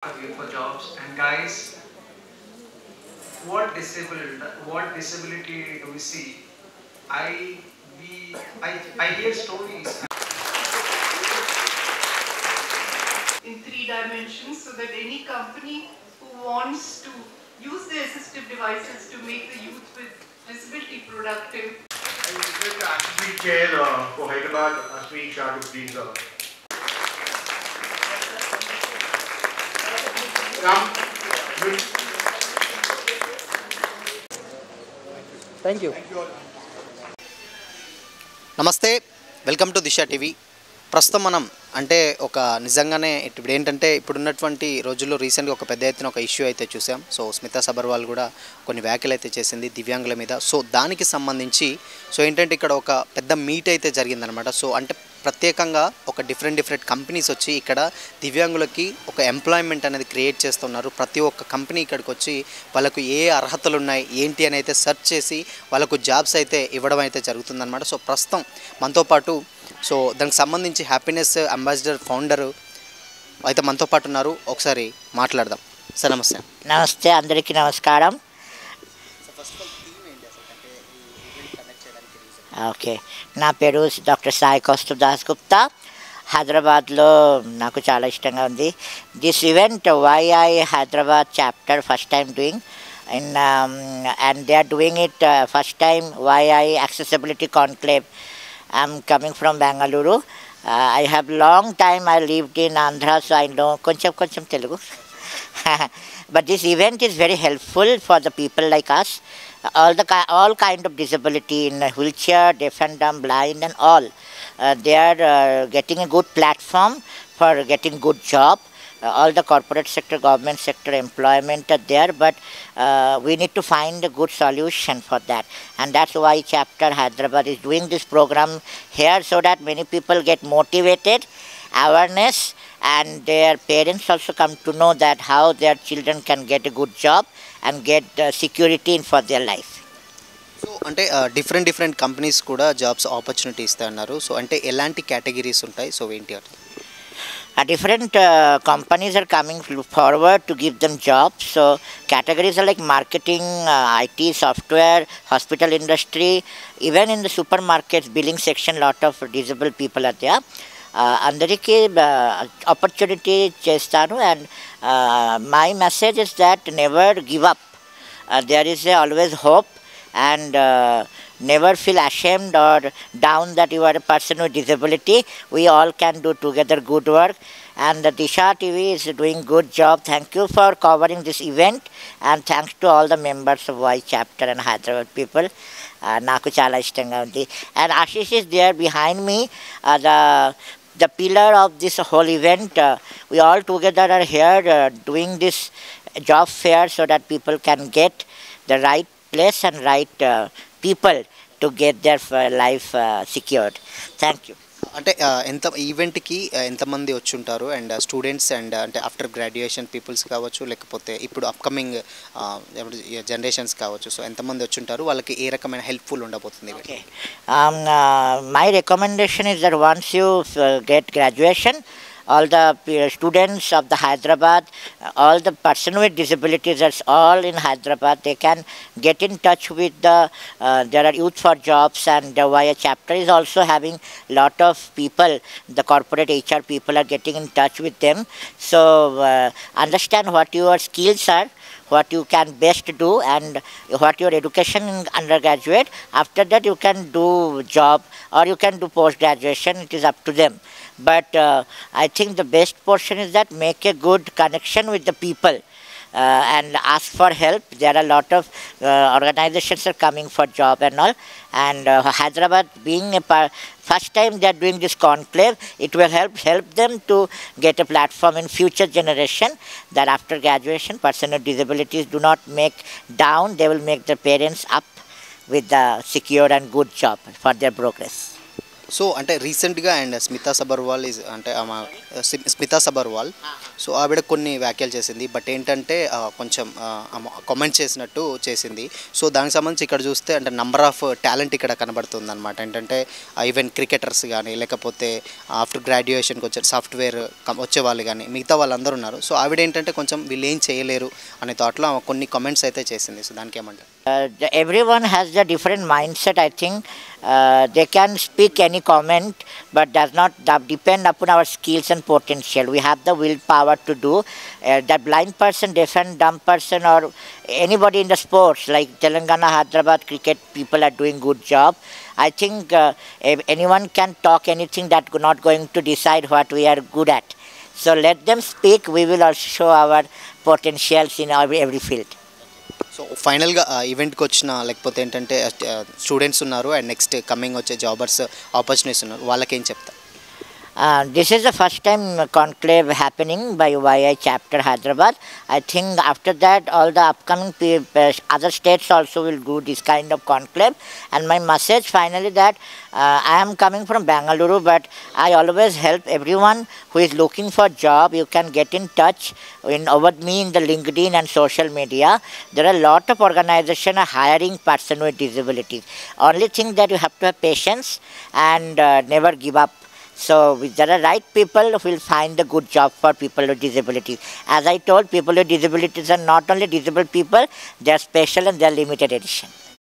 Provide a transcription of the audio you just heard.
interview for jobs. And guys, what disability do we see? I hear stories in three dimensions so that any company who wants to use the assistive devices to make the youth with disability productive. I request the Assembly Chair for Hyderabad, Ashwin Shah, to please come. Thank you. నమస్తే, welcome to Disha TV. ప్రస్తుతం మనం అంటే ఒక నిజంగానే ఇప్పుడు ఏంటంటే ఇప్పుడున్నటువంటి రోజుల్లో రీసెంట్గా ఒక పెద్ద ఎత్తున ఒక ఇష్యూ అయితే చూసాం. సో స్మితా సబర్వాల్ కూడా కొన్ని వ్యాఖ్యలు అయితే చేసింది దివ్యాంగుల మీద. సో దానికి సంబంధించి ఏంటంటే ఇక్కడ ఒక పెద్ద మీట్ అయితే జరిగిందనమాట. సో అంటే ప్రత్యేకంగా ఒక డిఫరెంట్ కంపెనీస్ వచ్చి ఇక్కడ దివ్యాంగులకి ఒక ఎంప్లాయ్మెంట్ అనేది క్రియేట్ చేస్తున్నారు. ప్రతి ఒక్క కంపెనీ ఇక్కడికి వచ్చి వాళ్ళకు ఏ అర్హతలు ఉన్నాయి ఏంటి అని అయితే సెర్చ్ చేసి వాళ్ళకు జాబ్స్ అయితే ఇవ్వడం అయితే జరుగుతుందన్నమాట. సో ప్రస్తుతం మనతో పాటు దానికి సంబంధించి హ్యాపీనెస్ అంబాసిడర్ ఫౌండరు అయితే మనతో పాటు ఉన్నారు. ఒకసారి మాట్లాడదాం. సార్ నమస్తే. నమస్తే, అందరికీ నమస్కారం. ఓకే, నా పేరు డాక్టర్ సాయి కౌస్తుభ్ దాస్ గుప్తా. హైదరాబాద్లో నాకు చాలా ఇష్టంగా ఉంది. This event yi Hyderabad chapter first time doing and they are doing it first time YI accessibility conclave. I'm coming from Bengaluru. I have long time I lived in Andhra, so I know koncham Telugu. But this event is very helpful for the people like us, all kind of disability in wheelchair, deaf and dumb, blind and all. They are getting a good platform for getting good job. All the corporate sector, government sector employment are there, but we need to find a good solution for that, and that's why chapter Hyderabad is doing this program here, so that many people get motivated, awareness, and their parents also come to know that how their children can get a good job and get security for their life. So అంటే different companies కూడా jobs opportunity ఇస్తాయన్నారు. So అంటే ఎలాంటి categories ఉంటాయి? So ఏంటి అంటే different companies are coming forward to give them jobs. So categories are like marketing, IT, software, hospital industry, even in the supermarkets, billing section, lot of disabled people are there. అందరికీ opportunity చేస్తాను. And my message is that never give up. There is always hope, and never feel ashamed or down that you are a person with disability. We all can do together good work, and the Disha TV is doing good job. Thank you for covering this event, and thanks to all the members of Y chapter and Hyderabad people. Naku chala ishtanga undi. And Ashish is there behind me, the pillar of this whole event. We all together are here doing this job fair so that people can get the right place and right people to get their life secured. Thank you. అంటే ఎంత ఈవెంట్కి ఎంతమంది వచ్చి ఉంటారు? And students and అంటే after graduation peoples కావచ్చు, లేకపోతే ఇప్పుడు అప్కమింగ్ జనరేషన్స్ కావచ్చు. సో ఎంతమంది వచ్చి ఉంటారు? వాళ్ళకి ఏ రకమైన హెల్ప్ఫుల్ ఉండబోతుంది? Okay, my recommendation is that once you get graduation, all the students of the Hyderabad, all the person with disabilities are all in Hyderabad. They can get in touch with there are youth for jobs, and the YA chapter is also having lot of people. The corporate HR people are getting in touch with them. So understand what your skills are, what you can best do, and what your education in undergraduate. After that you can do job or you can do post graduation. It is up to them. But I think the best portion is that make a good connection with the people and ask for help. There are a lot of organizations are coming for job and all, and Hyderabad being first time they are doing this conclave, it will help them to get a platform in future generation, that after graduation person with disabilities do not make down, they will make their parents up with the secure and good job for their progress. So అంటే రీసెంట్గా and Smita Sabharwal is అంటే ఆమె Smita Sabharwal so ఆవిడ కొన్ని వ్యాఖ్యలు చేసింది. But ఏంటంటే కొంచెం కామెంట్ చేసినట్టు చేసింది. సో దానికి సంబంధించి ఇక్కడ చూస్తే అంటే నంబర్ ఆఫ్ టాలెంట్ ఇక్కడ కనబడుతుంది అనమాట. ఏంటంటే ఈవెన్ క్రికెటర్స్ కానీ లేకపోతే ఆఫ్టర్ గ్రాడ్యుయేషన్కి వచ్చే సాఫ్ట్వేర్ వచ్చే వాళ్ళు కానీ మిగతా వాళ్ళందరూ ఉన్నారు. సో ఆవిడ ఏంటంటే కొంచెం వీళ్ళు ఏం చేయలేరు అనే థాట్లో ఆమె కొన్ని కామెంట్స్ అయితే చేసింది. సో దానికి ఏమంటారు? Everyone has a different mindset, I think. They can speak any comment, but does not depend upon our skills and potential. We have the willpower to do. That blind person, deaf and dumb person, or anybody in the sports, like Telangana, Hyderabad cricket people are doing good job. I think anyone can talk anything that not going to decide what we are good at. So let them speak. We will also show our potentials in every field. So ఫైనల్గా ఈవెంట్కి వచ్చిన లేకపోతే ఏంటంటే students ఉన్నారు and next coming వచ్చే jobbers opportunities ఉన్నారు, వాళ్ళకేం చెప్తారు? This is the first time conclave happening by YI chapter Hyderabad. I think after that all the upcoming other states also will do this kind of conclave. And my message finally that I am coming from Bangalore, but I always help everyone who is looking for job. You can get in touch over me in the LinkedIn and social media. There are a lot of organizations are hiring person with disabilities. Only thing that you have to have patience and never give up. So if there are right people, will find a good job for people with disabilities. As I told, people with disabilities are not only disabled people, they are special and they are limited edition.